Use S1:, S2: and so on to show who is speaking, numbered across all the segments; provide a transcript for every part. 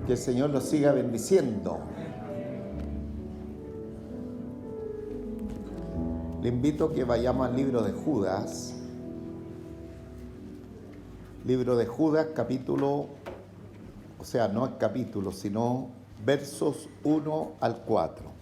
S1: Que el Señor nos siga bendiciendo. Le invito a que vayamos al libro de Judas. Libro de Judas, capítulo, o sea, no el capítulo, sino versos 1 al 4.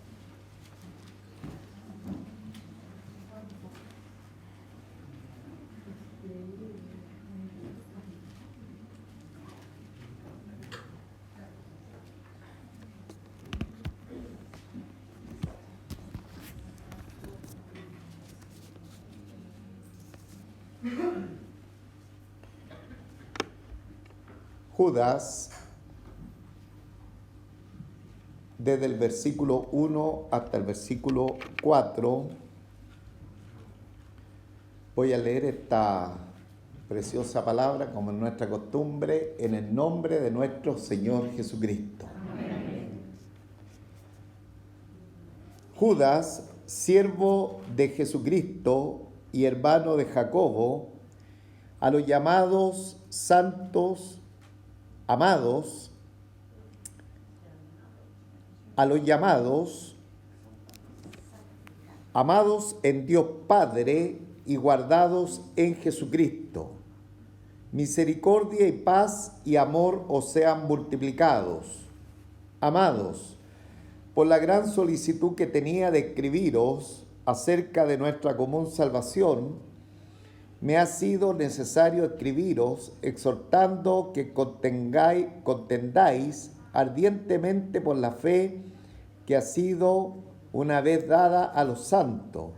S1: Judas, desde el versículo 1 hasta el versículo 4, voy a leer esta preciosa palabra, como es nuestra costumbre, en el nombre de nuestro Señor Jesucristo. Judas, siervo de Jesucristo y hermano de Jacobo, a los llamados santos, amados, a los llamados, amados en Dios Padre y guardados en Jesucristo. Misericordia y paz y amor os sean multiplicados. Amados, por la gran solicitud que tenía de escribiros acerca de nuestra común salvación, me ha sido necesario escribiros exhortando que contendáis ardientemente por la fe que ha sido una vez dada a los santos,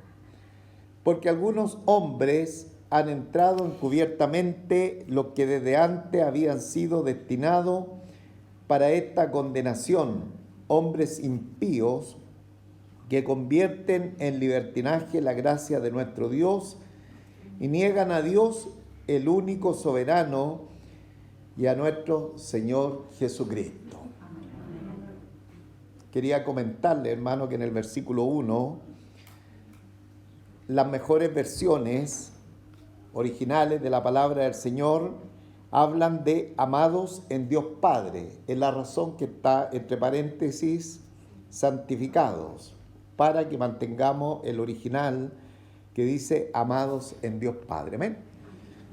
S1: porque algunos hombres han entrado encubiertamente los que desde antes habían sido destinados para esta condenación, hombres impíos que convierten en libertinaje la gracia de nuestro Dios y niegan a Dios, el único soberano, y a nuestro Señor Jesucristo. Quería comentarle, hermano, que en el versículo 1, las mejores versiones originales de la palabra del Señor hablan de amados en Dios Padre. Es la razón que está entre paréntesis, santificados, para que mantengamos el original que dice amados en Dios Padre. Amén.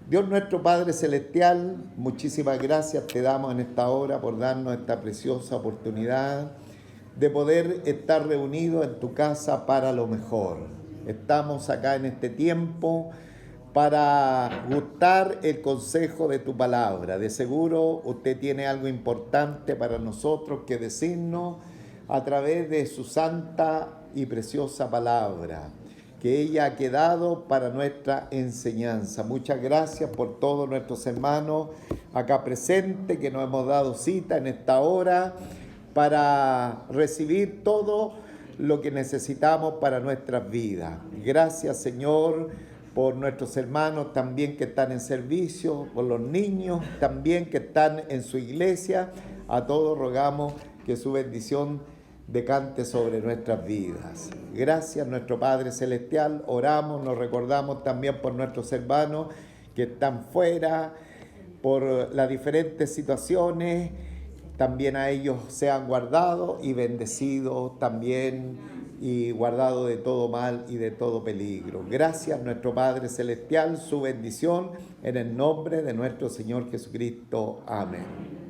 S1: Dios nuestro Padre Celestial, muchísimas gracias te damos en esta hora por darnos esta preciosa oportunidad de poder estar reunidos en tu casa para lo mejor. Estamos acá en este tiempo para gustar el consejo de tu palabra. De seguro usted tiene algo importante para nosotros que decirnos a través de su santa y preciosa palabra, que ella ha quedado para nuestra enseñanza. Muchas gracias por todos nuestros hermanos acá presentes que nos hemos dado cita en esta hora para recibir todo lo que necesitamos para nuestras vidas. Gracias, Señor, por nuestros hermanos también que están en servicio, por los niños también que están en su iglesia. A todos rogamos que su bendición decante sobre nuestras vidas. Gracias, nuestro Padre Celestial. Oramos, nos recordamos también por nuestros hermanos que están fuera, por las diferentes situaciones. También a ellos sean guardados y bendecidos también y guardados de todo mal y de todo peligro. Gracias, nuestro Padre Celestial, su bendición en el nombre de nuestro Señor Jesucristo. Amén.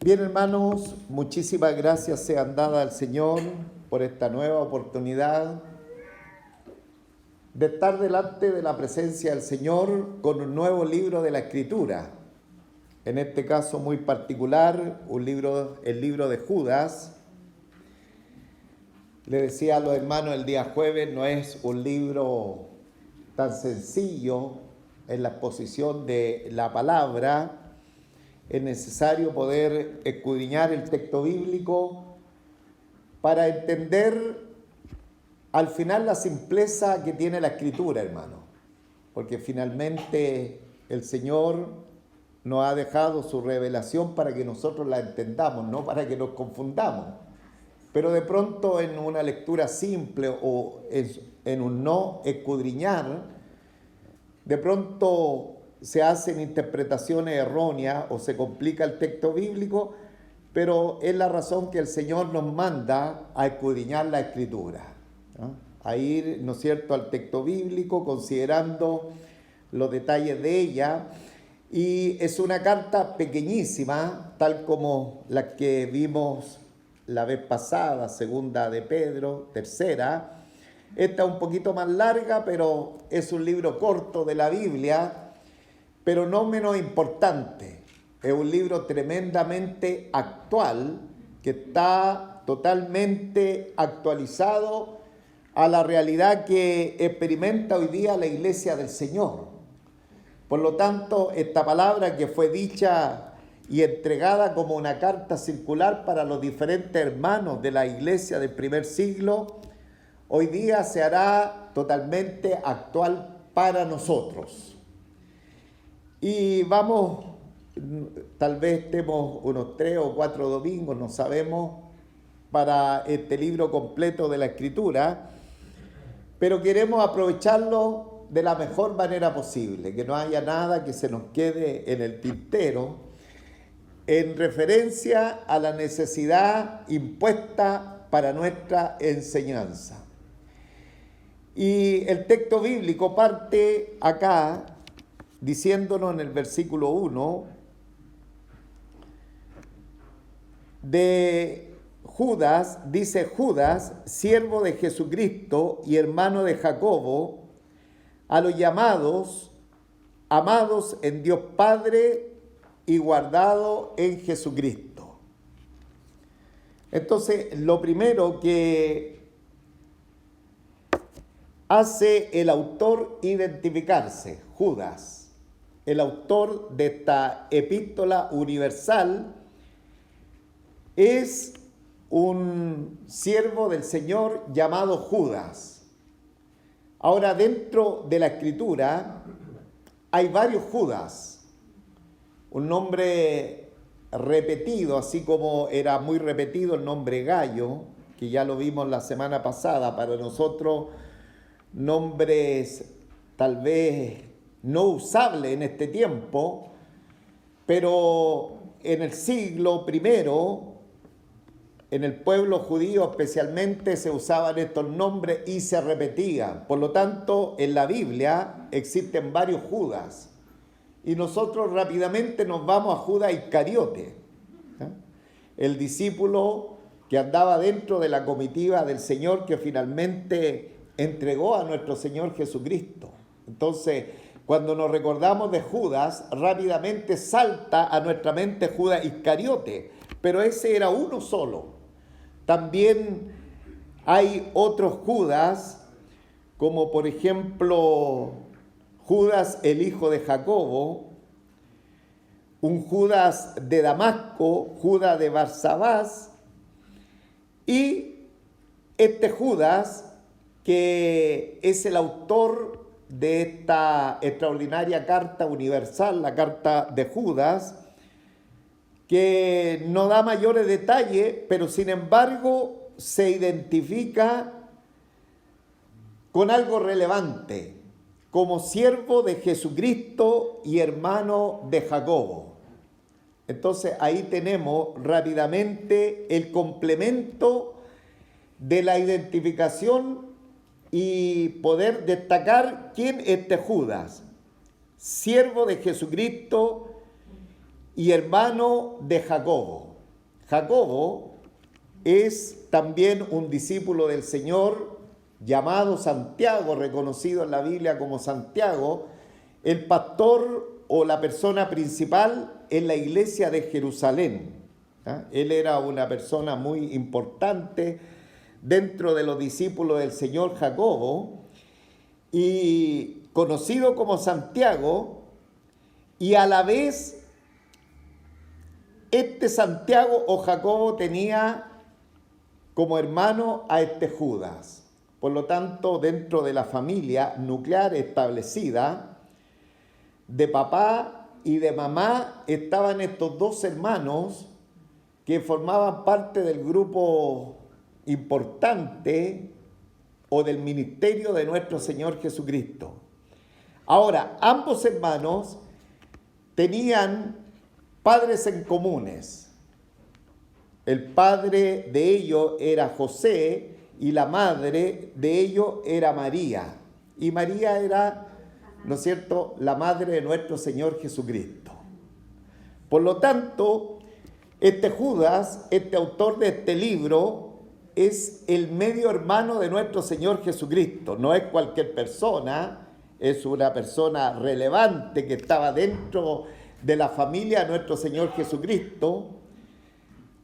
S1: Bien, hermanos, muchísimas gracias sean dadas al Señor por esta nueva oportunidad de estar delante de la presencia del Señor con un nuevo libro de la Escritura. En este caso muy particular, el libro de Judas. Le decía a los hermanos el día jueves, no es un libro tan sencillo en la exposición de la palabra. Es necesario poder escudriñar el texto bíblico para entender al final la simpleza que tiene la Escritura, hermano. porque finalmente el Señor nos ha dejado su revelación para que nosotros la entendamos, no para que nos confundamos. Pero de pronto en una lectura simple o en un no escudriñar, de pronto se hacen interpretaciones erróneas o se complica el texto bíblico, pero es la razón que el Señor nos manda a escudriñar la Escritura, ¿no? A ir, ¿no es cierto?, al texto bíblico, considerando los detalles de ella. Y es una carta pequeñísima, tal como la que vimos la vez pasada, segunda de Pedro, tercera. Esta es un poquito más larga, pero es un libro corto de la Biblia, pero no menos importante. Es un libro tremendamente actual, que está totalmente actualizado a la realidad que experimenta hoy día la Iglesia del Señor. Por lo tanto, esta palabra que fue dicha y entregada como una carta circular para los diferentes hermanos de la Iglesia del primer siglo, hoy día se hará totalmente actual para nosotros. Y vamos, tal vez estemos unos 3 o 4 domingos, no sabemos, para este libro completo de la Escritura, pero queremos aprovecharlo de la mejor manera posible, que no haya nada que se nos quede en el tintero, en referencia a la necesidad impuesta para nuestra enseñanza. Y el texto bíblico parte acá diciéndonos en el versículo 1 de Judas, dice: Judas, siervo de Jesucristo y hermano de Jacobo, a los llamados, amados en Dios Padre y guardados en Jesucristo. Entonces, lo primero que hace el autor identificarse, Judas, el autor de esta epístola universal, es un siervo del Señor llamado Judas. Ahora, dentro de la Escritura hay varios Judas, un nombre repetido, así como era muy repetido el nombre Gallo, que ya lo vimos la semana pasada. Para nosotros, nombres tal vez no usables en este tiempo, pero en el siglo I, en el pueblo judío especialmente, se usaban estos nombres y se repetían. Por lo tanto, en la Biblia existen varios Judas. Y nosotros rápidamente nos vamos a Judas Iscariote, ¿eh? El discípulo que andaba dentro de la comitiva del Señor, que finalmente entregó a nuestro Señor Jesucristo. Entonces, cuando nos recordamos de Judas, rápidamente salta a nuestra mente Judas Iscariote, pero ese era uno solo. También hay otros Judas, como por ejemplo Judas el hijo de Jacobo, un Judas de Damasco, Judas de Barsabás, y este Judas que es el autor de esta extraordinaria carta universal, la carta de Judas, que no da mayores detalles, pero sin embargo se identifica con algo relevante, como siervo de Jesucristo y hermano de Jacobo. Entonces ahí tenemos rápidamente el complemento de la identificación y poder destacar quién es este Judas, siervo de Jesucristo y hermano de Jacobo. Jacobo es también un discípulo del Señor llamado Santiago, reconocido en la Biblia como Santiago, el pastor o la persona principal en la iglesia de Jerusalén. Él era una persona muy importante dentro de los discípulos del Señor Jacobo, y conocido como Santiago, y a la vez este Santiago o Jacobo tenía como hermano a este Judas. Por lo tanto, dentro de la familia nuclear establecida, de papá y de mamá estaban estos dos hermanos que formaban parte del grupo importante o del ministerio de nuestro Señor Jesucristo. Ahora, ambos hermanos tenían padres en comunes. El padre de ellos era José y la madre de ellos era María. Y María era, ¿no es cierto?, la madre de nuestro Señor Jesucristo. Por lo tanto, este Judas, este autor de este libro, es el medio hermano de nuestro Señor Jesucristo. No es cualquier persona, es una persona relevante que estaba dentro de la familia de nuestro Señor Jesucristo.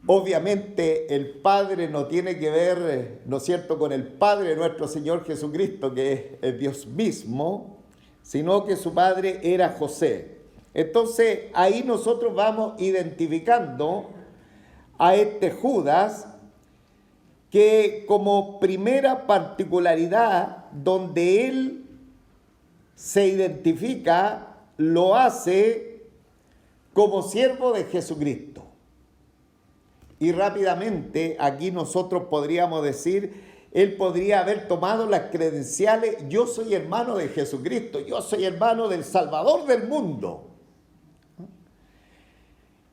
S1: Obviamente el Padre no tiene que ver, ¿no es cierto?, con el Padre de nuestro Señor Jesucristo, que es Dios mismo, sino que su padre era José. Entonces ahí nosotros vamos identificando a este Judas, que como primera particularidad donde él se identifica, lo hace como siervo de Jesucristo. Y rápidamente aquí nosotros podríamos decir, él podría haber tomado las credenciales: yo soy hermano de Jesucristo, yo soy hermano del Salvador del mundo.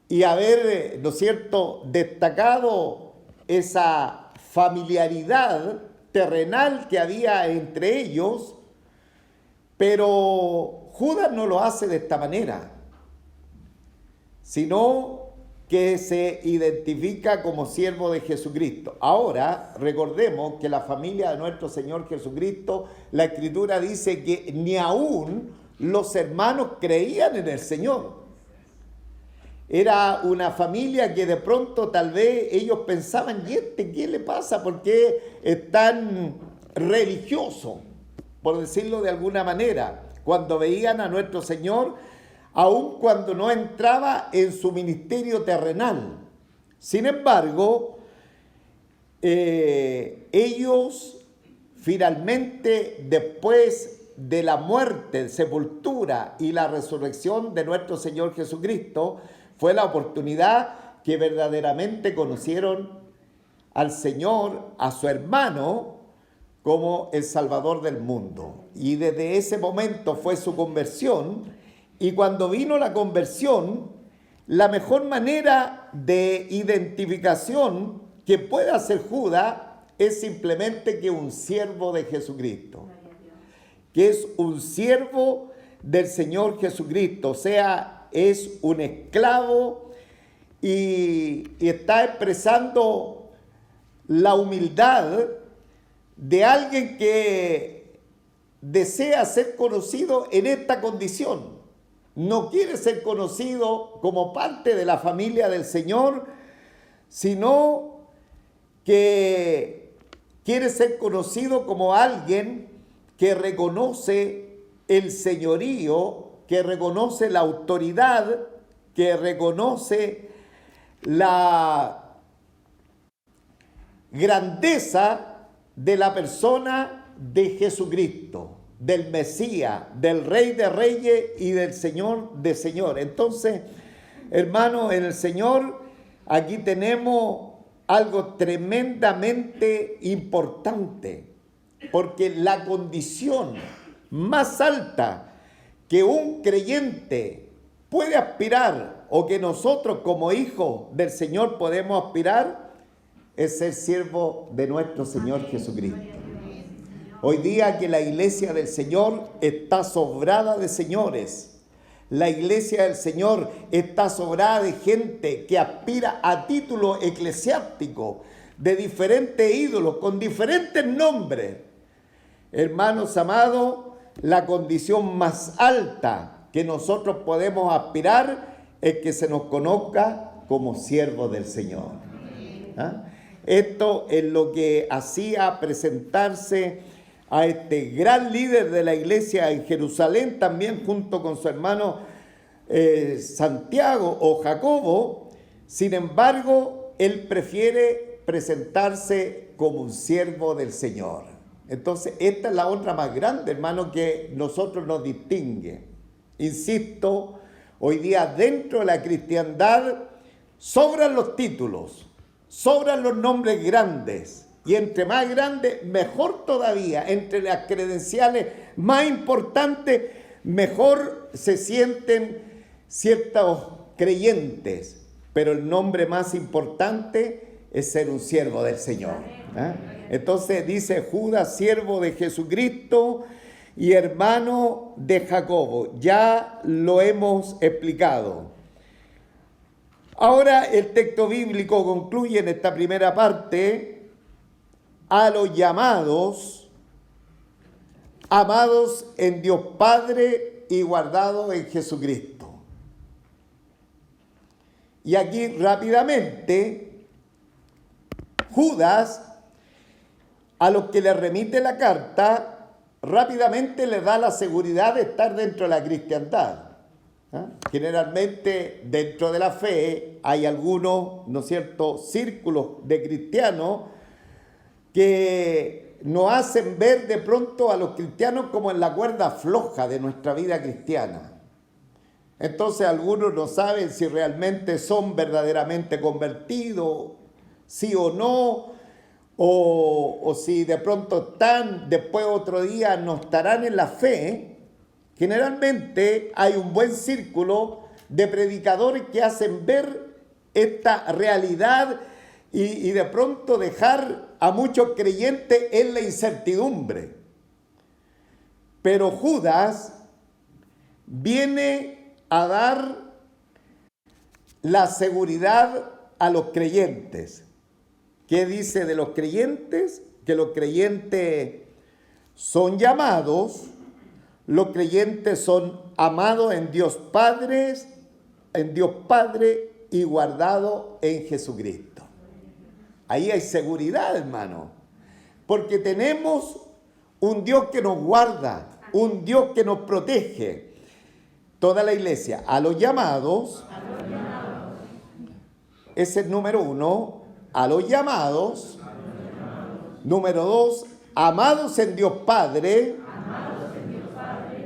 S1: Y haber, ¿no es cierto?, destacado esa familiaridad terrenal que había entre ellos, pero Judas no lo hace de esta manera, sino que se identifica como siervo de Jesucristo. Ahora, recordemos que la familia de nuestro Señor Jesucristo, la Escritura dice que ni aún los hermanos creían en el Señor. Era una familia que de pronto tal vez ellos pensaban: ¿y este qué le pasa? ¿Por qué es tan religioso? Por decirlo de alguna manera, cuando veían a nuestro Señor, aun cuando no entraba en su ministerio terrenal. Sin embargo, ellos finalmente, después de la muerte, sepultura y la resurrección de nuestro Señor Jesucristo, fue la oportunidad que verdaderamente conocieron al Señor, a su hermano, como el Salvador del mundo. Y desde ese momento fue su conversión. Y cuando vino la conversión, la mejor manera de identificación que puede hacer Judas es simplemente que un siervo de Jesucristo, que es un siervo del Señor Jesucristo, o sea, es un esclavo y está expresando la humildad de alguien que desea ser conocido en esta condición. No quiere ser conocido como parte de la familia del Señor, sino que quiere ser conocido como alguien que reconoce el señorío, que reconoce la autoridad, que reconoce la grandeza de la persona de Jesucristo, del Mesías, del Rey de Reyes y del Señor de Señores. Entonces, hermanos, en el Señor, aquí tenemos algo tremendamente importante, porque la condición más alta que un creyente puede aspirar, o que nosotros como hijos del Señor podemos aspirar, es ser siervo de nuestro Señor Jesucristo. Hoy día que la iglesia del Señor está sobrada de señores, la iglesia del Señor está sobrada de gente que aspira a título eclesiástico, de diferentes ídolos, con diferentes nombres. Hermanos amados, la condición más alta que nosotros podemos aspirar es que se nos conozca como siervos del Señor. ¿Ah? Esto es lo que hacía presentarse a este gran líder de la iglesia en Jerusalén, también junto con su hermano Santiago o Jacobo. Sin embargo, él prefiere presentarse como un siervo del Señor. Entonces, esta es la honra más grande, hermano, que nosotros nos distingue. Insisto, hoy día dentro de la cristiandad sobran los títulos, sobran los nombres grandes. Y entre más grandes, mejor todavía. Entre las credenciales más importantes, mejor se sienten ciertos creyentes. Pero el nombre más importante es ser un siervo del Señor. Entonces dice Judas, siervo de Jesucristo y hermano de Jacobo. Ya lo hemos explicado. Ahora el texto bíblico concluye en esta primera parte: a los llamados, amados en Dios Padre y guardados en Jesucristo. Y aquí rápidamente, Judas, a los que le remite la carta, rápidamente le da la seguridad de estar dentro de la cristiandad. Generalmente dentro de la fe hay algunos, ¿no es cierto?, círculos de cristianos que nos hacen ver de pronto a los cristianos como en la cuerda floja de nuestra vida cristiana. Entonces algunos no saben si realmente son verdaderamente convertidos, sí o no, o si de pronto están, después otro día no estarán en la fe. Generalmente hay un buen círculo de predicadores que hacen ver esta realidad y de pronto dejar a muchos creyentes en la incertidumbre. Pero Judas viene a dar la seguridad a los creyentes. ¿Qué dice de los creyentes? Que los creyentes son llamados, los creyentes son amados en Dios Padre y guardados en Jesucristo. Ahí hay seguridad, hermano, porque tenemos un Dios que nos guarda, un Dios que nos protege. Toda la iglesia, a los llamados, ese es el número 1, a los llamados, número 2, amados en Dios Padre,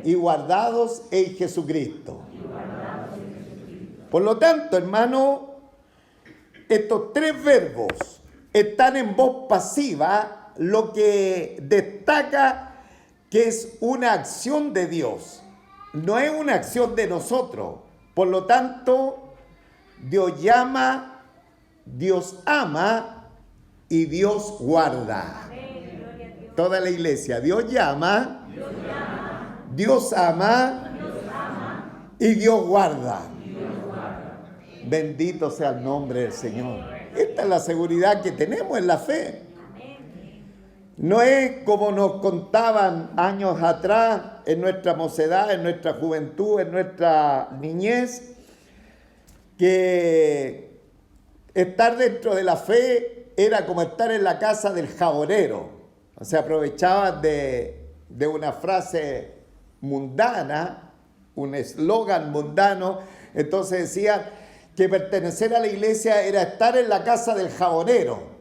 S1: y guardados en Jesucristo. Por lo tanto, hermano, estos 3 verbos están en voz pasiva, lo que destaca que es una acción de Dios. No es una acción de nosotros. Por lo tanto, Dios llama, Dios ama y Dios guarda. Toda la iglesia, Dios llama, Dios ama y Dios guarda. Bendito sea el nombre del Señor. Esta es la seguridad que tenemos en la fe. No es como nos contaban años atrás, en nuestra mocedad, en nuestra juventud, en nuestra niñez, que estar dentro de la fe era como estar en la casa del jabonero. O sea, aprovechaban de una frase mundana, un eslogan mundano. Entonces decían que pertenecer a la iglesia era estar en la casa del jabonero.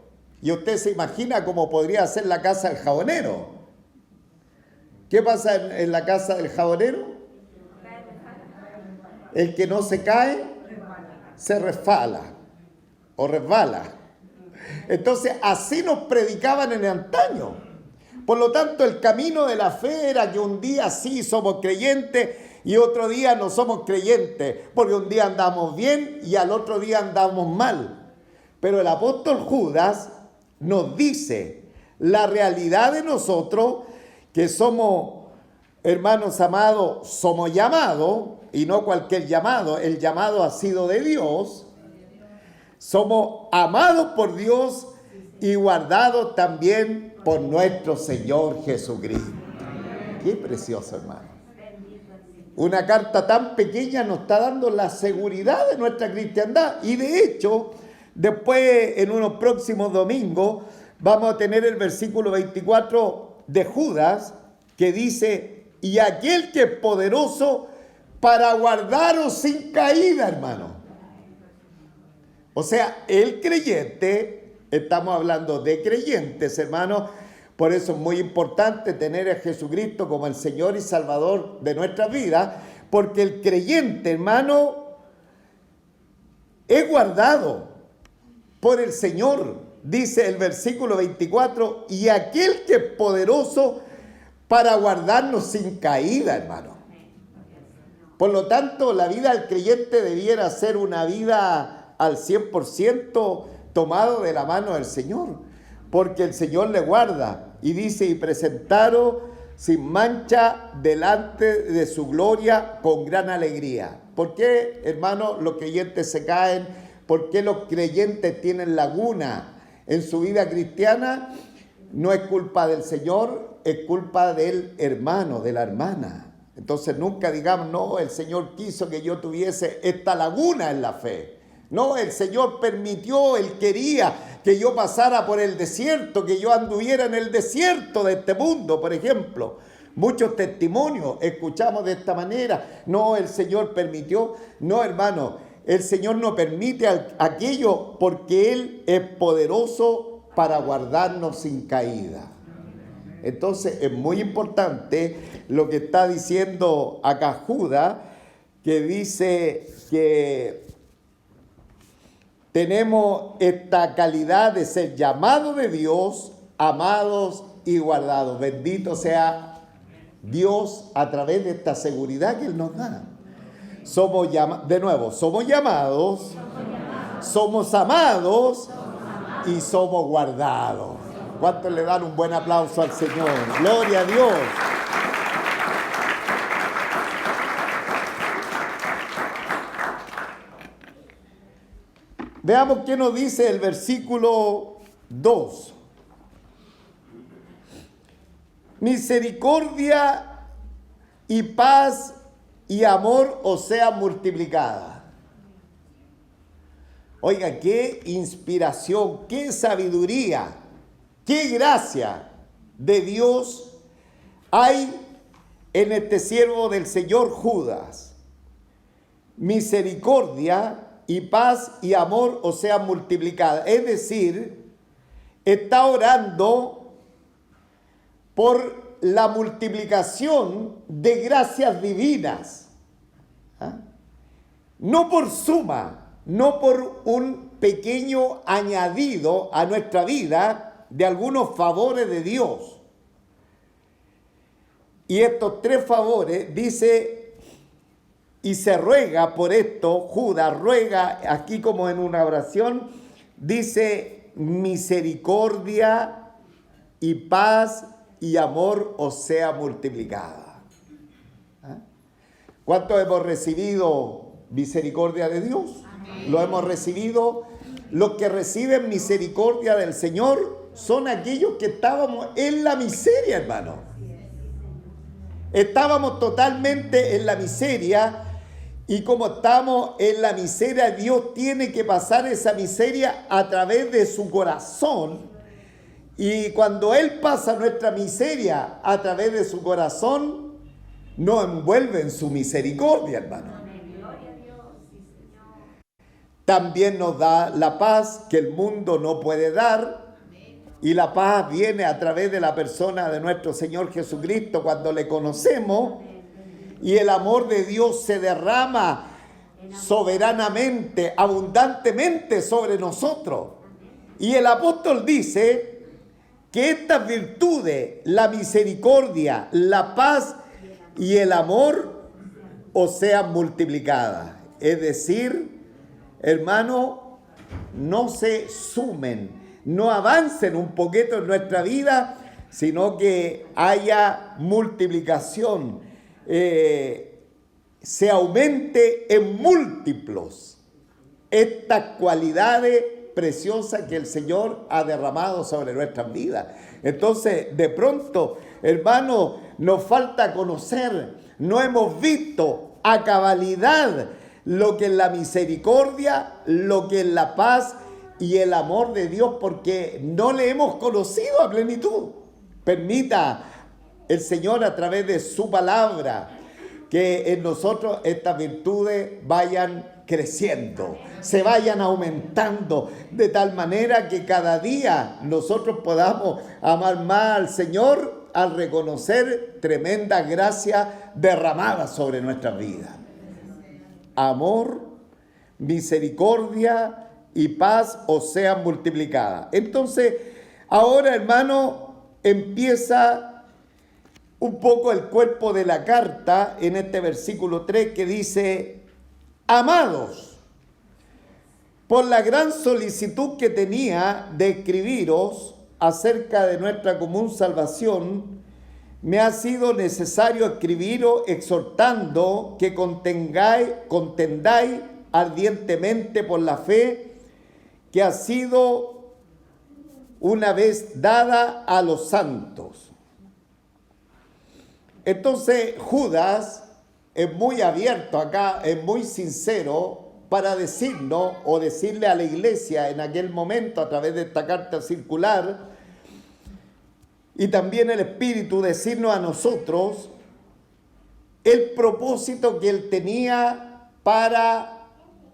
S1: Y usted se imagina cómo podría ser la casa del jabonero. ¿Qué pasa en la casa del jabonero? El que no se cae, se resbala o resbala. Entonces, así nos predicaban en el antaño. Por lo tanto, el camino de la fe era que un día sí somos creyentes y otro día no somos creyentes, porque un día andamos bien y al otro día andamos mal. Pero el apóstol Judas nos dice la realidad de nosotros, que somos, hermanos amados, somos llamados, y no cualquier llamado, el llamado ha sido de Dios, somos amados por Dios y guardados también por nuestro Señor Jesucristo. Qué precioso, hermano. Una carta tan pequeña nos está dando la seguridad de nuestra cristiandad, y de hecho, después, en unos próximos domingos, vamos a tener el versículo 24 de Judas, que dice: y aquel que es poderoso para guardaros sin caída, hermano. O sea, el creyente, estamos hablando de creyentes, hermano, Por eso es muy importante tener a Jesucristo como el Señor y Salvador de nuestras vidas, porque el creyente, hermano, es guardado por el Señor. Dice el versículo 24, y aquel que es poderoso para guardarnos sin caída, hermano. Por lo tanto, la vida del creyente debiera ser una vida al 100% tomado de la mano del Señor, porque el Señor le guarda. Y dice, y presentaron sin mancha delante de su gloria con gran alegría. ¿Por qué, hermano, los creyentes se caen? ¿Por qué los creyentes tienen laguna en su vida cristiana? No es culpa del Señor, es culpa del hermano, de la hermana. Entonces nunca digamos, no, el Señor quiso que yo tuviese esta laguna en la fe. No, el Señor permitió, Él quería que yo pasara por el desierto, que yo anduviera en el desierto de este mundo, por ejemplo. Muchos testimonios escuchamos de esta manera. No, el Señor permitió. No, hermano, el Señor no permite aquello porque Él es poderoso para guardarnos sin caída. Entonces es muy importante lo que está diciendo acá Judas, que dice que tenemos esta calidad de ser llamados de Dios, amados y guardados. Bendito sea Dios a través de esta seguridad que Él nos da. Somos llamados, somos amados y somos guardados. ¿Cuántos le dan un buen aplauso al Señor? ¡Gloria a Dios! Veamos qué nos dice el versículo 2. Misericordia y paz y amor os sean multiplicadas. Oiga, qué inspiración, qué sabiduría, qué gracia de Dios hay en este siervo del Señor Judas. Misericordia y paz y amor os sean multiplicadas. Es decir, está orando por la multiplicación de gracias divinas. ¿Ah? No por suma, no por un pequeño añadido a nuestra vida de algunos favores de Dios. Y estos tres favores, dice, y se ruega por esto, Judas ruega aquí como en una oración, dice, misericordia y paz y amor os sea multiplicada. ¿Ah? ¿Cuántos hemos recibido misericordia de Dios? Amén. Lo hemos recibido. Los que reciben misericordia del Señor son aquellos que estábamos en la miseria, hermano. Estábamos totalmente en la miseria. Y como estamos en la miseria, Dios tiene que pasar esa miseria a través de su corazón. Y cuando Él pasa nuestra miseria a través de su corazón, nos envuelve en su misericordia, hermano. También nos da la paz que el mundo no puede dar. Y la paz viene a través de la persona de nuestro Señor Jesucristo cuando le conocemos. Y el amor de Dios se derrama soberanamente, abundantemente sobre nosotros. Y el apóstol dice que estas virtudes, la misericordia, la paz y el amor, os sean multiplicadas. Es decir, hermano, no se sumen, no avancen un poquito en nuestra vida, sino que haya multiplicación. Se aumente en múltiplos estas cualidades preciosas que el Señor ha derramado sobre nuestras vidas. Entonces, de pronto, hermano, nos falta conocer, no hemos visto a cabalidad lo que es la misericordia, lo que es la paz y el amor de Dios, porque no le hemos conocido a plenitud. Permita el Señor a través de su palabra que en nosotros estas virtudes vayan creciendo, se vayan aumentando, de tal manera que cada día nosotros podamos amar más al Señor al reconocer tremendas gracias derramadas sobre nuestras vidas. Amor, misericordia y paz os sean multiplicadas. Entonces, ahora, hermano, empieza un poco el cuerpo de la carta en este versículo 3 que dice: amados, por la gran solicitud que tenía de escribiros acerca de nuestra común salvación, me ha sido necesario escribiros exhortando que contendáis ardientemente por la fe que ha sido una vez dada a los santos. Entonces Judas es muy abierto acá, es muy sincero para decirnos o decirle a la iglesia en aquel momento a través de esta carta circular, y también el Espíritu decirnos a nosotros el propósito que él tenía para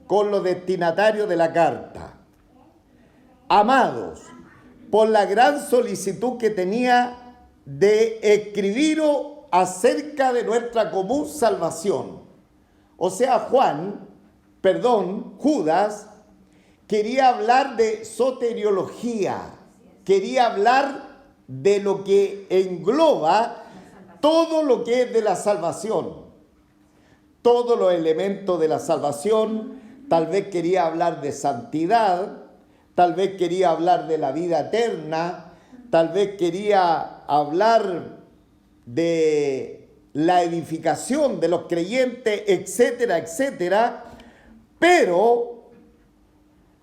S1: con los destinatarios de la carta. Amados, por la gran solicitud que tenía de escribiros acerca de nuestra común salvación. O sea, Judas quería hablar de soteriología, quería hablar de lo que engloba todo lo que es de la salvación, todos los elementos de la salvación. Tal vez quería hablar de santidad, tal vez quería hablar de la vida eterna, tal vez quería hablar de la edificación de los creyentes, etcétera, etcétera, pero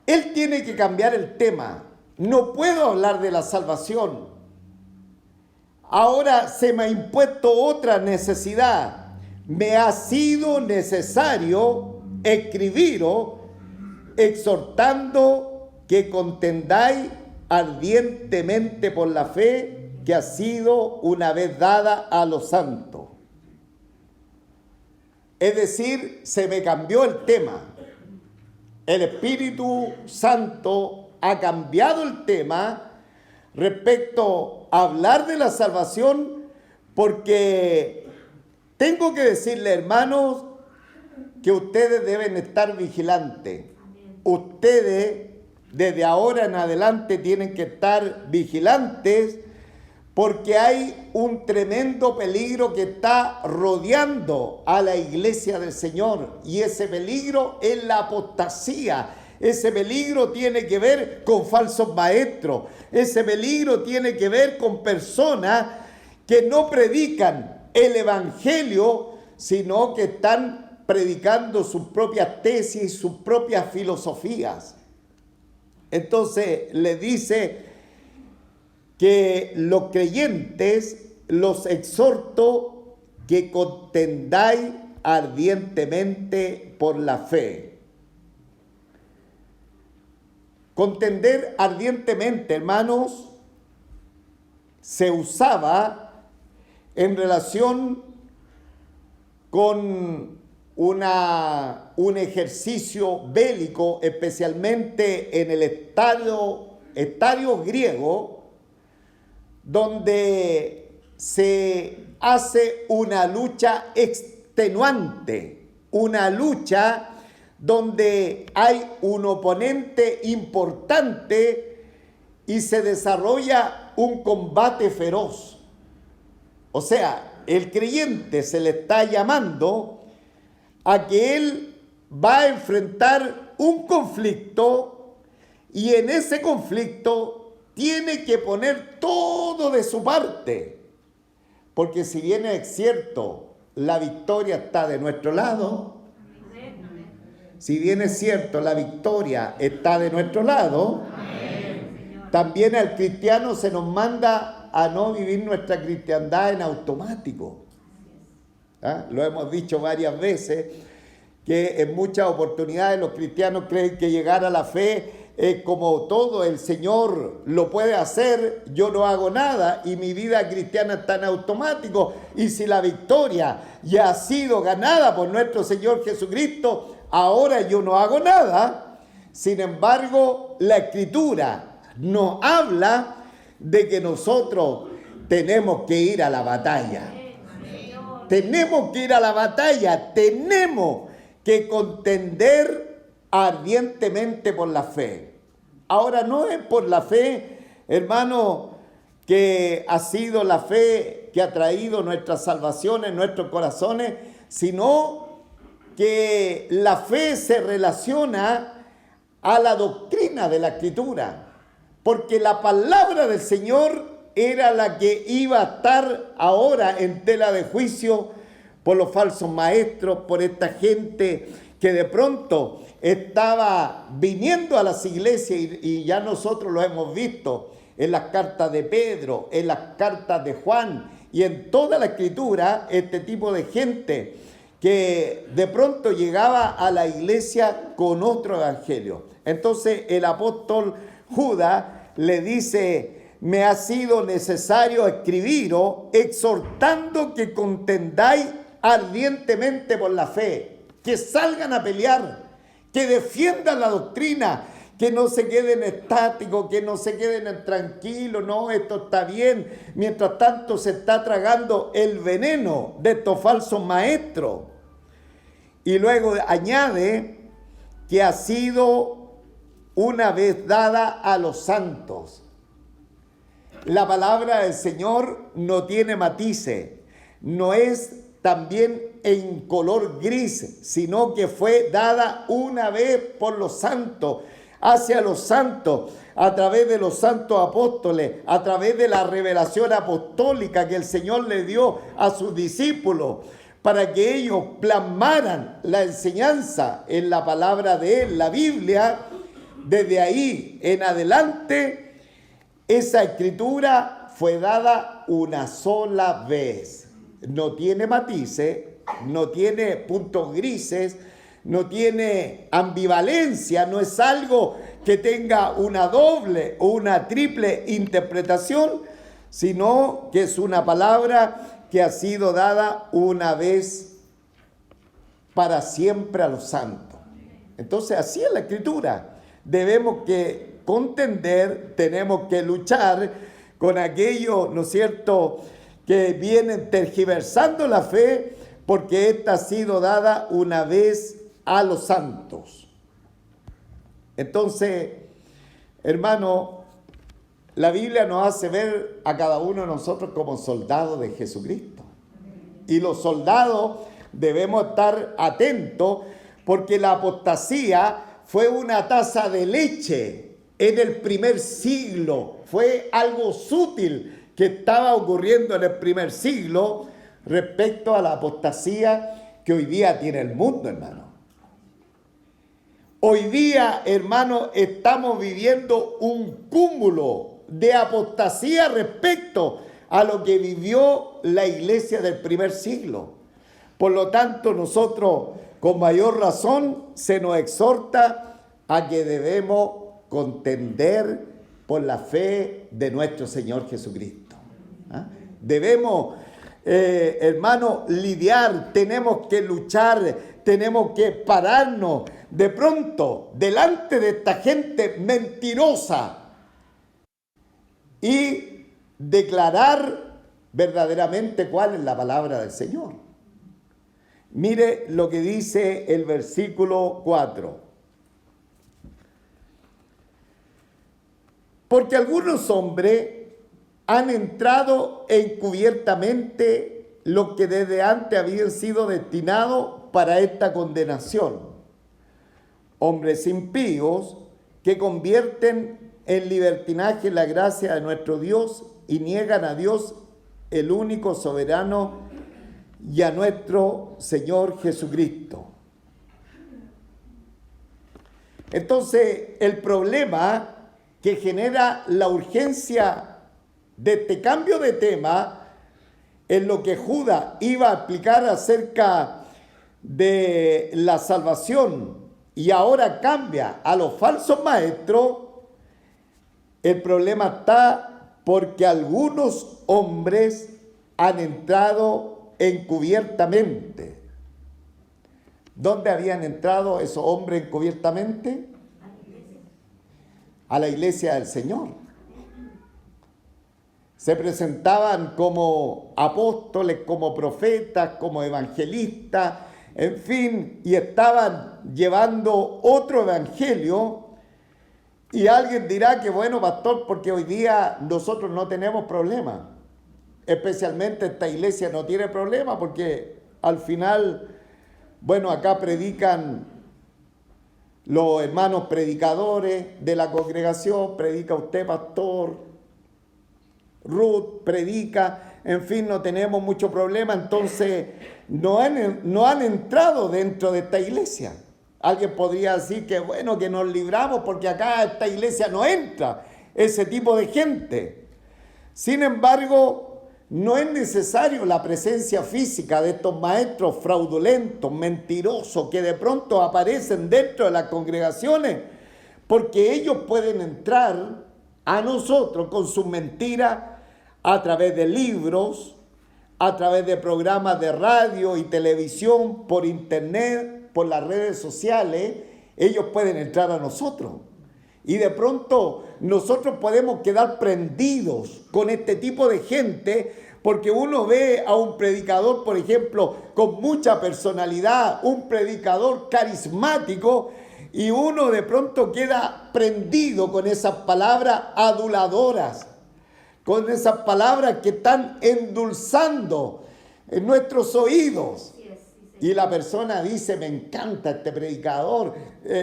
S1: él tiene que cambiar el tema. No puedo hablar de la salvación. Ahora se me ha impuesto otra necesidad. Me ha sido necesario escribiros exhortando que contendáis ardientemente por la fe que ha sido una vez dada a los santos. Es decir, se me cambió el tema. El Espíritu Santo ha cambiado el tema respecto a hablar de la salvación, porque tengo que decirle, hermanos, que ustedes deben estar vigilantes. Ustedes desde ahora en adelante tienen que estar vigilantes, porque hay un tremendo peligro que está rodeando a la iglesia del Señor, y ese peligro es la apostasía. Ese peligro tiene que ver con falsos maestros. Ese peligro tiene que ver con personas que no predican el evangelio, sino que están predicando sus propias tesis, sus propias filosofías. Entonces le dice que los creyentes los exhorto que contendáis ardientemente por la fe. Contender ardientemente, hermanos, se usaba en relación con un ejercicio bélico, especialmente en el estadio griego, donde se hace una lucha extenuante, una lucha donde hay un oponente importante y se desarrolla un combate feroz. O sea, el creyente se le está llamando a que él va a enfrentar un conflicto, y en ese conflicto tiene que poner todo de su parte, porque si bien es cierto, la victoria está de nuestro lado, si bien es cierto, la victoria está de nuestro lado, también al cristiano se nos manda a no vivir nuestra cristiandad en automático. ¿Ah? Lo hemos dicho varias veces, que en muchas oportunidades los cristianos creen que llegar a la fe como todo el Señor lo puede hacer, yo no hago nada y mi vida cristiana está en automático. Y si la victoria ya ha sido ganada por nuestro Señor Jesucristo, ahora yo no hago nada. Sin embargo, la Escritura nos habla de que nosotros tenemos que ir a la batalla. Tenemos que ir a la batalla, tenemos que contender ardientemente por la fe. Ahora no es por la fe, hermano, que ha sido la fe que ha traído nuestra salvación en nuestros corazones, sino que la fe se relaciona a la doctrina de la Escritura, porque la palabra del Señor era la que iba a estar ahora en tela de juicio por los falsos maestros, por esta gente que de pronto estaba viniendo a las iglesias y ya nosotros lo hemos visto en las cartas de Pedro, en las cartas de Juan y en toda la Escritura, este tipo de gente que de pronto llegaba a la iglesia con otro evangelio. Entonces el apóstol Judas le dice: me ha sido necesario escribiros exhortando que contendáis ardientemente por la fe, que salgan a pelear, que defiendan la doctrina, que no se queden estáticos, que no se queden tranquilos, no, esto está bien, mientras tanto se está tragando el veneno de estos falsos maestros. Y luego añade que ha sido una vez dada a los santos. La palabra del Señor no tiene matices, no es también en color gris, sino que fue dada una vez por los santos, hacia los santos, a través de los santos apóstoles, a través de la revelación apostólica que el Señor le dio a sus discípulos, para que ellos plasmaran la enseñanza en la palabra de Él, la Biblia. Desde ahí en adelante, esa escritura fue dada una sola vez. No tiene matices, no tiene puntos grises, no tiene ambivalencia, no es algo que tenga una doble o una triple interpretación, sino que es una palabra que ha sido dada una vez para siempre a los santos. Entonces, así es la escritura. Debemos que contender, tenemos que luchar con aquellos, ¿no es cierto?, que vienen tergiversando la fe, porque esta ha sido dada una vez a los santos. Entonces, hermano, la Biblia nos hace ver a cada uno de nosotros como soldados de Jesucristo. Y los soldados debemos estar atentos, porque la apostasía fue una taza de leche en el primer siglo. Fue algo sutil que estaba ocurriendo en el primer siglo respecto a la apostasía que hoy día tiene el mundo, hermano. Hoy día, hermano, estamos viviendo un cúmulo de apostasía respecto a lo que vivió la iglesia del primer siglo. Por lo tanto, nosotros, con mayor razón, se nos exhorta a que debemos contender por la fe de nuestro Señor Jesucristo. ¿Ah? Debemos, hermano, lidiar, tenemos que luchar, tenemos que pararnos de pronto delante de esta gente mentirosa y declarar verdaderamente cuál es la palabra del Señor. Mire lo que dice el versículo 4. Porque algunos hombres han entrado encubiertamente los que desde antes habían sido destinados para esta condenación. Hombres impíos que convierten en libertinaje la gracia de nuestro Dios y niegan a Dios, el único soberano, y a nuestro Señor Jesucristo. Entonces, el problema que genera la urgencia de este cambio de tema en lo que Judas iba a explicar acerca de la salvación y ahora cambia a los falsos maestros, el problema está porque algunos hombres han entrado encubiertamente. ¿Dónde habían entrado esos hombres encubiertamente? A la iglesia del Señor. Se presentaban como apóstoles, como profetas, como evangelistas, en fin, y estaban llevando otro evangelio. Y alguien dirá que bueno, pastor, porque hoy día nosotros no tenemos problema. Especialmente esta iglesia no tiene problema porque al final, bueno, acá predican los hermanos predicadores de la congregación, predica usted, pastor, Ruth predica, en fin, no tenemos mucho problema, entonces no han entrado dentro de esta iglesia. Alguien podría decir que bueno, que nos libramos porque acá esta iglesia no entra ese tipo de gente. Sin embargo, no es necesario la presencia física de estos maestros fraudulentos, mentirosos, que de pronto aparecen dentro de las congregaciones, porque ellos pueden entrar a nosotros con sus mentiras a través de libros, a través de programas de radio y televisión, por internet, por las redes sociales. Ellos pueden entrar a nosotros. Y de pronto nosotros podemos quedar prendidos con este tipo de gente, porque uno ve a un predicador, por ejemplo, con mucha personalidad, un predicador carismático, y uno de pronto queda prendido con esas palabras aduladoras, con esas palabras que están endulzando en nuestros oídos. Y la persona dice, me encanta este predicador,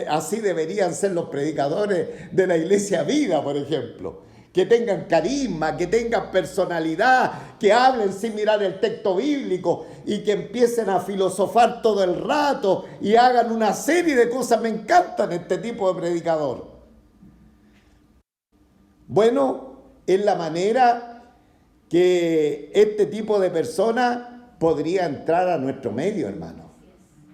S1: así deberían ser los predicadores de la Iglesia Vida, por ejemplo. Que tengan carisma, que tengan personalidad, que hablen sin mirar el texto bíblico y que empiecen a filosofar todo el rato y hagan una serie de cosas. Me encantan este tipo de predicador. Bueno, es la manera que este tipo de personas podría entrar a nuestro medio, hermano.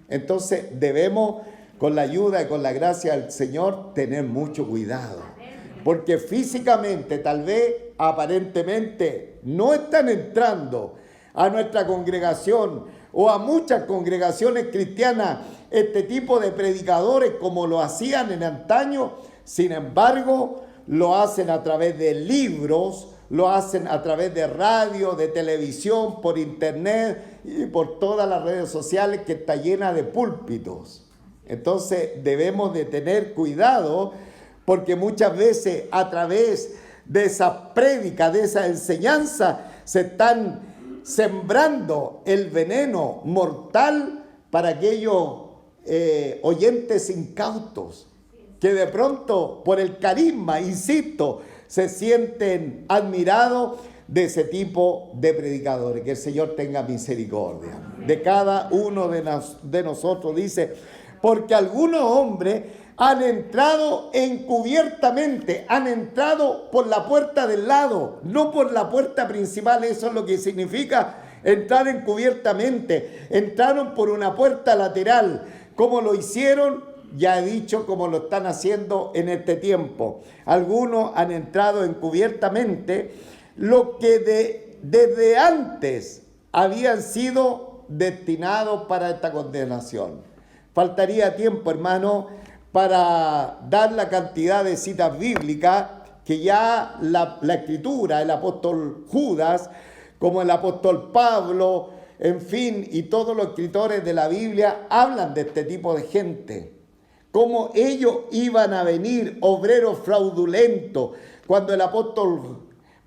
S1: Entonces debemos, con la ayuda y con la gracia del Señor, tener mucho cuidado. Porque físicamente, tal vez, aparentemente, no están entrando a nuestra congregación o a muchas congregaciones cristianas este tipo de predicadores como lo hacían en antaño. Sin embargo, lo hacen a través de libros, lo hacen a través de radio, de televisión, por internet y por todas las redes sociales que está llena de púlpitos. Entonces debemos de tener cuidado, porque muchas veces a través de esa prédica, de esa enseñanza, se están sembrando el veneno mortal para aquellos oyentes incautos, que de pronto por el carisma, insisto, se sienten admirados de ese tipo de predicadores. Que el Señor tenga misericordia de cada uno de nosotros. Dice, porque algunos hombres han entrado encubiertamente, han entrado por la puerta del lado, no por la puerta principal. Eso es lo que significa entrar encubiertamente. Entraron por una puerta lateral. ¿Cómo lo hicieron? Ya he dicho cómo lo están haciendo en este tiempo. Algunos han entrado encubiertamente, lo que desde antes habían sido destinados para esta condenación. Faltaría tiempo, hermano, para dar la cantidad de citas bíblicas que ya la Escritura, el apóstol Judas, como el apóstol Pablo, en fin, y todos los escritores de la Biblia hablan de este tipo de gente. Cómo ellos iban a venir, obreros fraudulentos, cuando el apóstol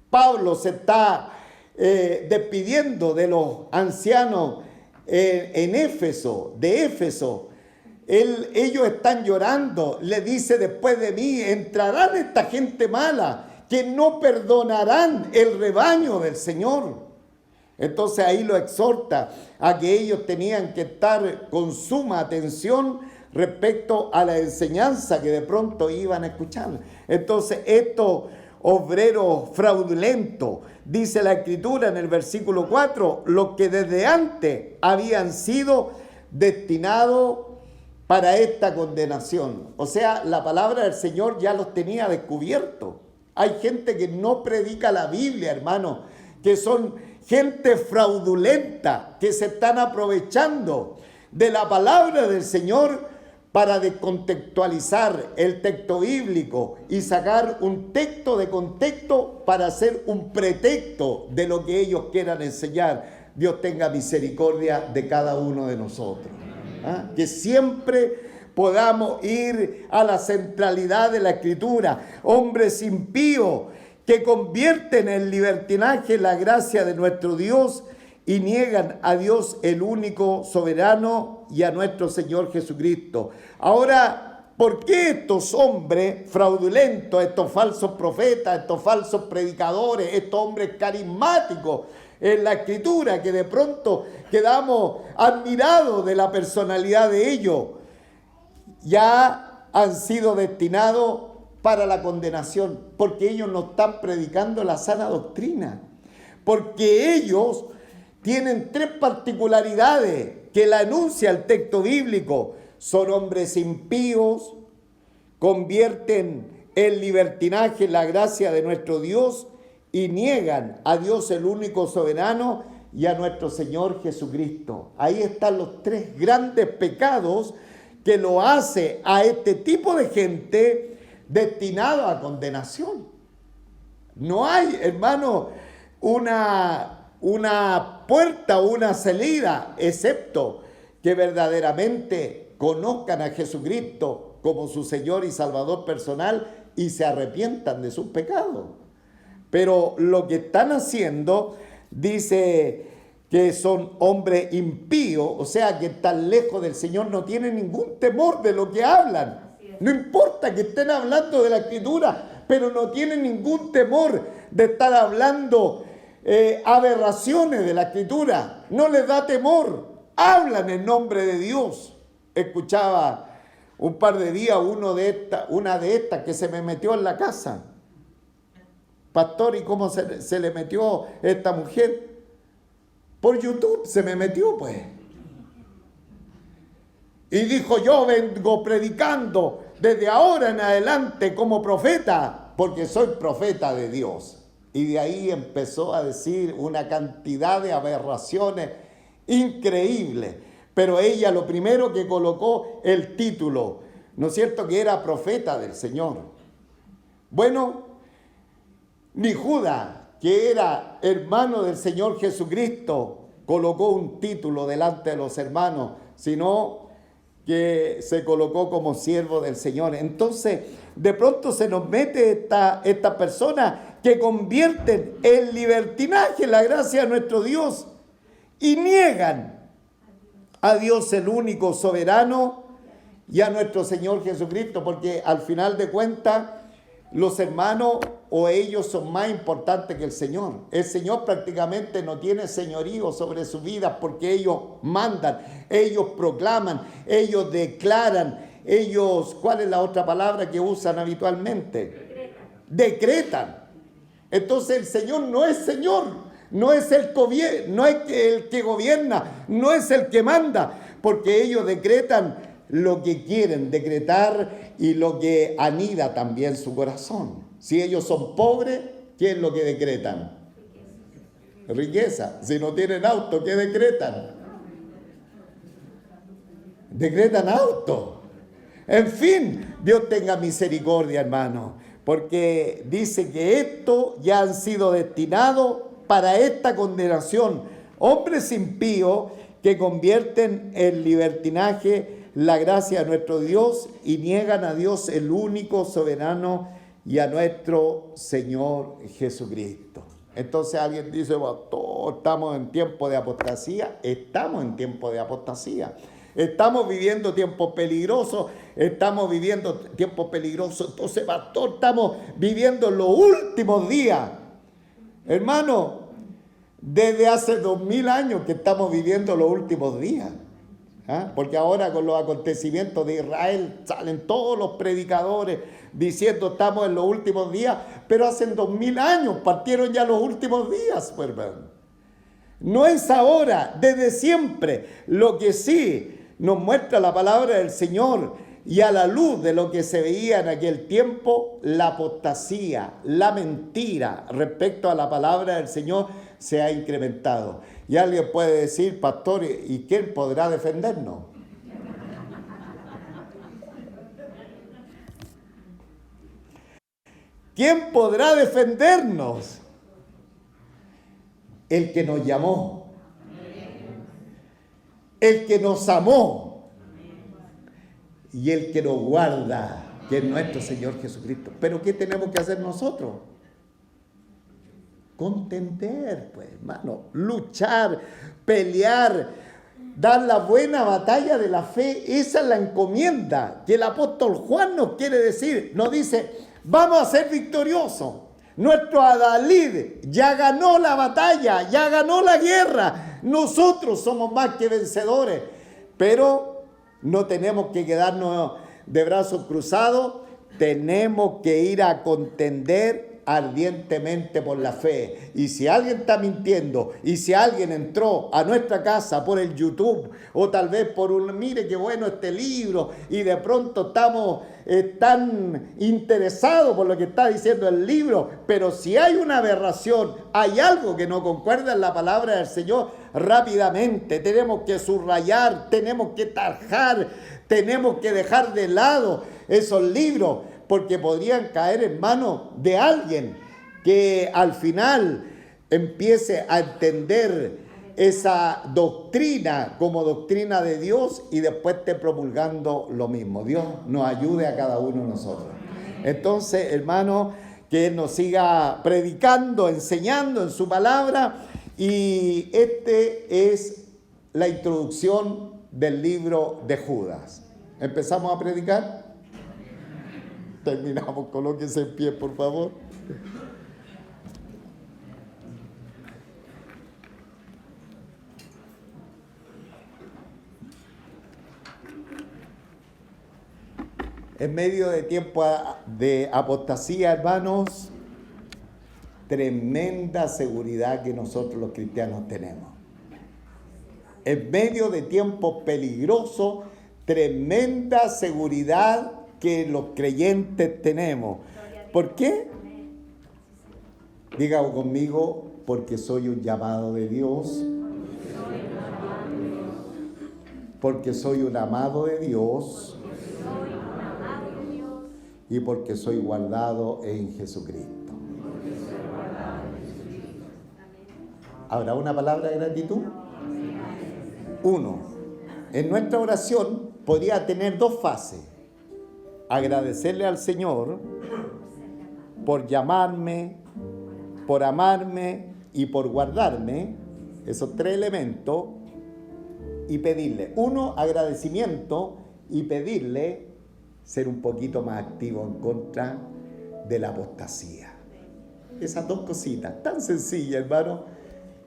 S1: Pablo se está despidiendo de los ancianos en Éfeso, de Éfeso. Ellos están llorando, le dice, después de mí entrarán esta gente mala, que no perdonarán el rebaño del Señor. Entonces ahí lo exhorta a que ellos tenían que estar con suma atención respecto a la enseñanza que de pronto iban a escuchar. Entonces estos obreros fraudulentos, dice la Escritura en el versículo 4, los que desde antes habían sido destinados para esta condenación. O sea, la palabra del Señor ya los tenía descubierto. Hay gente que no predica la Biblia, hermano, que son gente fraudulenta, que se están aprovechando de la palabra del Señor para descontextualizar el texto bíblico y sacar un texto de contexto para hacer un pretexto de lo que ellos quieran enseñar. Dios tenga misericordia de cada uno de nosotros. ¿Ah? Que siempre podamos ir a la centralidad de la Escritura. Hombres impíos que convierten en libertinaje la gracia de nuestro Dios y niegan a Dios el único soberano y a nuestro Señor Jesucristo. Ahora, ¿por qué estos hombres fraudulentos, estos falsos profetas, estos falsos predicadores, estos hombres carismáticos en la Escritura, que de pronto quedamos admirados de la personalidad de ellos, ya han sido destinados para la condenación? Porque ellos no están predicando la sana doctrina, porque ellos tienen tres particularidades que la enuncia el texto bíblico. Son hombres impíos, convierten en libertinaje la gracia de nuestro Dios y niegan a Dios el único soberano y a nuestro Señor Jesucristo. Ahí están los tres grandes pecados que lo hace a este tipo de gente destinado a condenación. No hay, hermano, una puerta o una salida, excepto que verdaderamente conozcan a Jesucristo como su Señor y Salvador personal y se arrepientan de sus pecados. Pero lo que están haciendo, dice que son hombres impíos, o sea que están lejos del Señor, no tienen ningún temor de lo que hablan. No importa que estén hablando de la Escritura, pero no tienen ningún temor de estar hablando aberraciones de la Escritura. No les da temor, hablan en nombre de Dios. Escuchaba un par de días una de estas que se me metió en la casa. Pastor, ¿y cómo se le metió esta mujer? Por YouTube se me metió, pues. Y dijo, yo vengo predicando desde ahora en adelante como profeta, porque soy profeta de Dios. Y de ahí empezó a decir una cantidad de aberraciones increíbles. Pero ella lo primero que colocó el título, ¿no es cierto?, que era profeta del Señor. Bueno, ni Judas, que era hermano del Señor Jesucristo, colocó un título delante de los hermanos, sino que se colocó como siervo del Señor. Entonces, de pronto se nos mete esta persona que convierten en libertinaje la gracia de nuestro Dios y niegan a Dios el único soberano y a nuestro Señor Jesucristo, porque al final de cuentas los hermanos o ellos son más importantes que el Señor. El Señor prácticamente no tiene señorío sobre sus vidas porque ellos mandan, ellos proclaman, ellos declaran, ellos, ¿cuál es la otra palabra que usan habitualmente? Decretan. Entonces el Señor no es Señor, no es el que gobierna, no es el que manda, porque ellos decretan lo que quieren decretar y lo que anida también su corazón. Si ellos son pobres, ¿qué es lo que decretan? Riqueza. Si no tienen auto, ¿qué decretan? Decretan auto. En fin, Dios tenga misericordia, hermano, porque dice que esto ya han sido destinados para esta condenación. Hombres impíos que convierten en libertinaje la gracia de nuestro Dios y niegan a Dios el único soberano y a nuestro Señor Jesucristo. Entonces alguien dice, pastor, estamos en tiempo de apostasía. Estamos en tiempo de apostasía. Estamos viviendo tiempos peligrosos. Entonces, pastor, estamos viviendo los últimos días. Hermano, desde hace 2000 años que estamos viviendo los últimos días. Porque ahora con los acontecimientos de Israel salen todos los predicadores diciendo estamos en los últimos días, pero hace 2000 años partieron ya los últimos días, pues, hermano. No es ahora, desde siempre. Lo que sí nos muestra la palabra del Señor, y a la luz de lo que se veía en aquel tiempo, la apostasía, la mentira respecto a la palabra del Señor se ha incrementado. Y alguien puede decir, pastor, ¿y quién podrá defendernos? ¿Quién podrá defendernos? El que nos llamó, el que nos amó y el que nos guarda, que es nuestro Señor Jesucristo. Pero ¿qué tenemos que hacer nosotros? Contender, pues, hermano, luchar, pelear, dar la buena batalla de la fe. Esa es la encomienda que el apóstol Juan nos quiere decir. Nos dice, vamos a ser victoriosos. Nuestro adalid ya ganó la batalla, ya ganó la guerra. Nosotros somos más que vencedores. Pero no tenemos que quedarnos de brazos cruzados. Tenemos que ir a contender ardientemente por la fe. Y si alguien está mintiendo, y si alguien entró a nuestra casa por el YouTube, o tal vez por mire qué bueno este libro, y de pronto estamos tan interesados por lo que está diciendo el libro, pero si hay una aberración, hay algo que no concuerda en la palabra del Señor, rápidamente tenemos que subrayar, tenemos que tajar, tenemos que dejar de lado esos libros, porque podrían caer en manos de alguien que al final empiece a entender esa doctrina como doctrina de Dios y después esté promulgando lo mismo. Dios nos ayude a cada uno de nosotros. Entonces, hermano, que Él nos siga predicando, enseñando en su palabra, y este es la introducción del libro de Judas. ¿Empezamos a predicar? Terminamos, colóquense en pie, por favor. En medio de tiempo de apostasía, hermanos, tremenda seguridad que nosotros los cristianos tenemos. En medio de tiempos peligrosos, tremenda seguridad que los creyentes tenemos. ¿Por qué? Diga conmigo, porque soy un llamado de Dios, porque soy un amado de Dios y porque soy guardado en Jesucristo. ¿Habrá una palabra de gratitud? Uno, en nuestra oración podría tener dos fases. Agradecerle al Señor por llamarme, por amarme y por guardarme, esos tres elementos, y pedirle, uno, agradecimiento, y pedirle ser un poquito más activo en contra de la apostasía. Esas dos cositas, tan sencillas, hermano,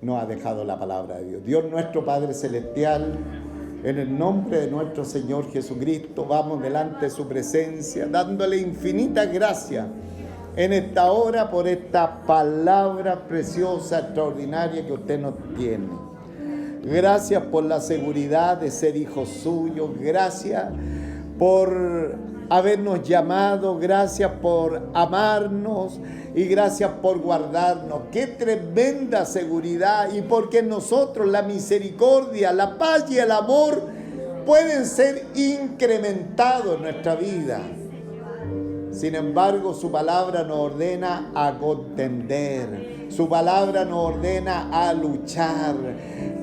S1: nos ha dejado la palabra de Dios. Dios nuestro Padre Celestial, en el nombre de nuestro Señor Jesucristo, vamos delante de su presencia, dándole infinitas gracias en esta hora por esta palabra preciosa, extraordinaria que usted nos tiene. Gracias por la seguridad de ser hijos suyos, gracias por habernos llamado, gracias por amarnos y gracias por guardarnos. Qué tremenda seguridad, y porque en nosotros la misericordia, la paz y el amor pueden ser incrementados en nuestra vida. Sin embargo, su palabra nos ordena a contender, su palabra nos ordena a luchar,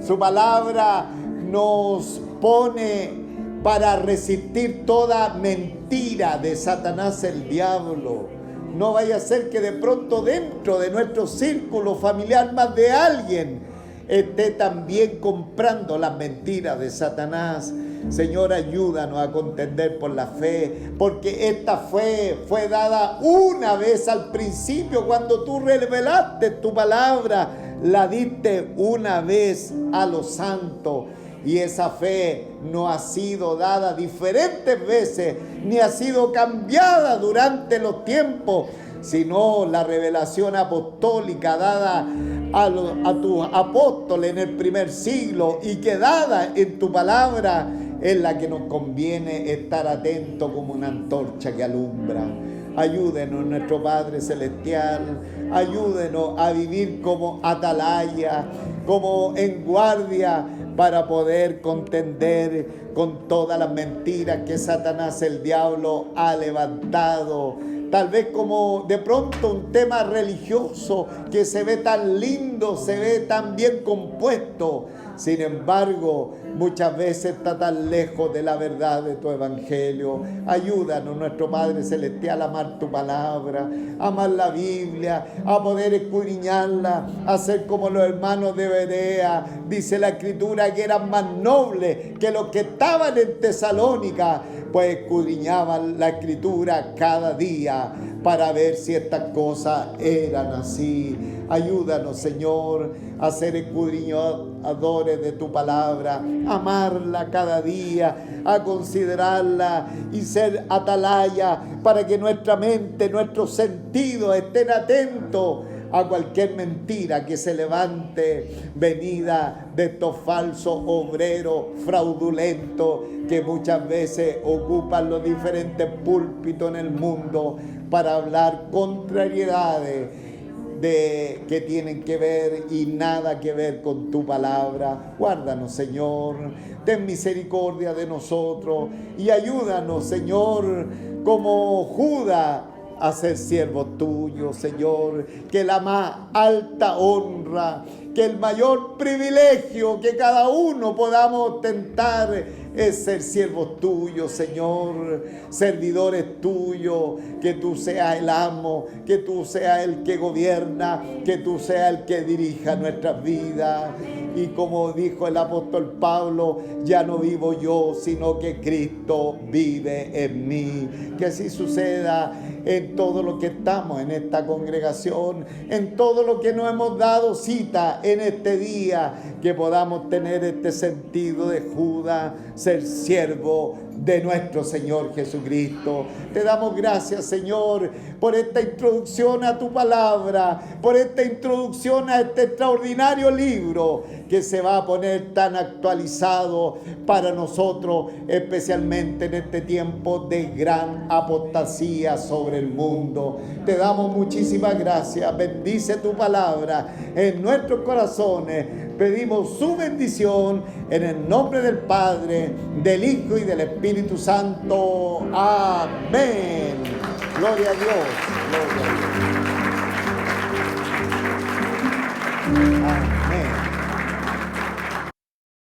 S1: su palabra nos pone para resistir toda mentira de Satanás el diablo. No vaya a ser que de pronto dentro de nuestro círculo familiar más de alguien esté también comprando las mentiras de Satanás. Señor, ayúdanos a contender por la fe, porque esta fe fue dada una vez al principio cuando tú revelaste tu palabra, la diste una vez a los santos. Y esa fe no ha sido dada diferentes veces, ni ha sido cambiada durante los tiempos, sino la revelación apostólica dada a tus apóstoles en el primer siglo y que dada en tu palabra en la que nos conviene estar atentos como una antorcha que alumbra. Ayúdenos, nuestro Padre Celestial, ayúdenos a vivir como atalaya, como en guardia, para poder contender con todas las mentiras que Satanás, el diablo, ha levantado. Tal vez como de pronto un tema religioso que se ve tan lindo, se ve tan bien compuesto. Sin embargo, muchas veces está tan lejos de la verdad de tu evangelio. Ayúdanos, nuestro Padre Celestial, a amar tu palabra, a amar la Biblia, a poder escudriñarla, a ser como los hermanos de Berea. Dice la Escritura que eran más nobles que los que estaban en Tesalónica, pues escudriñaban la Escritura cada día para ver si estas cosas eran así. Ayúdanos, Señor, a ser escudriñadores de tu palabra, amarla cada día, a considerarla y ser atalaya para que nuestra mente, nuestros sentidos estén atentos a cualquier mentira que se levante venida de estos falsos obreros fraudulentos que muchas veces ocupan los diferentes púlpitos en el mundo para hablar contrariedades que tienen que ver y nada que ver con tu palabra. Guárdanos, Señor, ten misericordia de nosotros y ayúdanos, Señor, como Judas, a ser siervos tuyos, Señor, que la más alta honra, que el mayor privilegio que cada uno podamos ostentar es ser siervos tuyos, Señor, servidores tuyos, que tú seas el amo, que tú seas el que gobierna, que tú seas el que dirija nuestras vidas. Y como dijo el apóstol Pablo, ya no vivo yo, sino que Cristo vive en mí. Que así suceda en todo lo que estamos en esta congregación, en todo lo que nos hemos dado cita en este día, que podamos tener este sentido de Judas, ser siervo de nuestro Señor Jesucristo. Te damos gracias, Señor, por esta introducción a tu palabra, por esta introducción a este extraordinario libro que se va a poner tan actualizado para nosotros, especialmente en este tiempo de gran apostasía sobre el mundo. Te damos muchísimas gracias. Bendice tu palabra en nuestros corazones. Pedimos su bendición en el nombre del Padre, del Hijo y del Espíritu Santo. Amén. Gloria a Dios. Gloria a Dios. Amén.